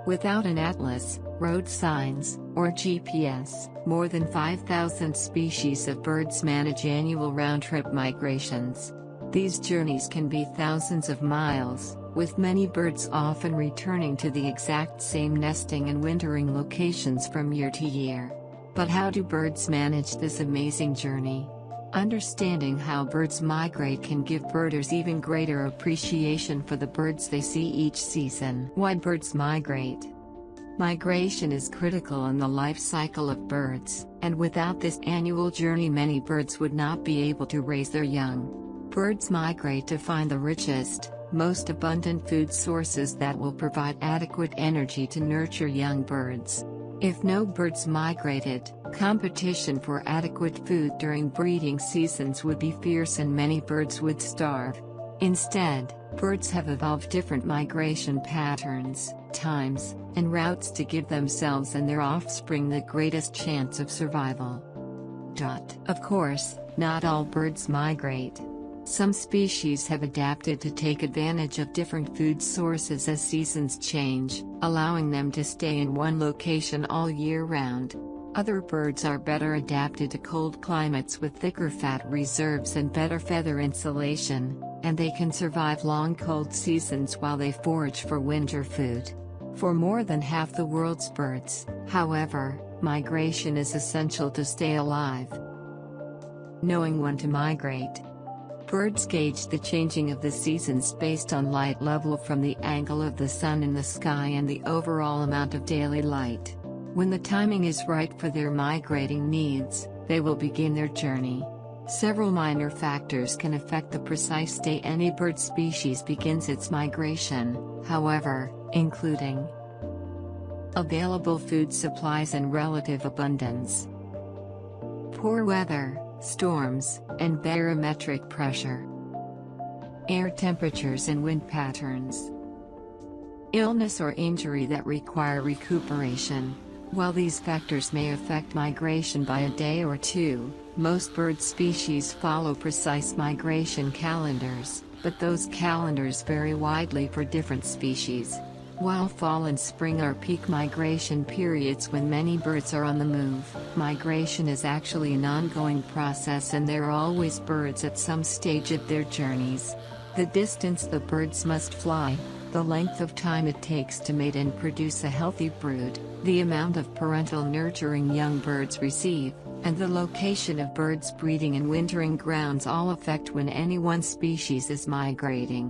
Without an atlas, road signs, or GPS, more than 5,000 species of birds manage annual round-trip migrations. These journeys can be thousands of miles, with many birds often returning to the exact same nesting and wintering locations from year to year. But how do birds manage this amazing journey? Understanding how birds migrate can give birders even greater appreciation for the birds they see each season. Why birds migrate? Migration is critical in the life cycle of birds, and without this annual journey many birds would not be able to raise their young. Birds migrate to find the richest, most abundant food sources that will provide adequate energy to nurture young birds. If no birds migrated, competition for adequate food during breeding seasons would be fierce and many birds would starve. Instead, birds have evolved different migration patterns, times, and routes to give themselves and their offspring the greatest chance of survival. Of course, not all birds migrate. Some species have adapted to take advantage of different food sources as seasons change, allowing them to stay in one location all year round. Other birds are better adapted to cold climates with thicker fat reserves and better feather insulation, and they can survive long cold seasons while they forage for winter food. For more than half the world's birds, however, migration is essential to stay alive. Knowing when to migrate. Birds gauge the changing of the seasons based on light level from the angle of the sun in the sky and the overall amount of daily light. When the timing is right for their migrating needs, they will begin their journey. Several minor factors can affect the precise day any bird species begins its migration, however, including available food supplies and relative abundance, poor weather, storms, and barometric pressure, air temperatures and wind patterns, illness or injury that require recuperation. While these factors may affect migration by a day or two, most bird species follow precise migration calendars, but those calendars vary widely for different species. While fall and spring are peak migration periods when many birds are on the move, migration is actually an ongoing process and there are always birds at some stage of their journeys. The distance the birds must fly, the length of time it takes to mate and produce a healthy brood, the amount of parental nurturing young birds receive, and the location of birds' breeding and wintering grounds all affect when any one species is migrating.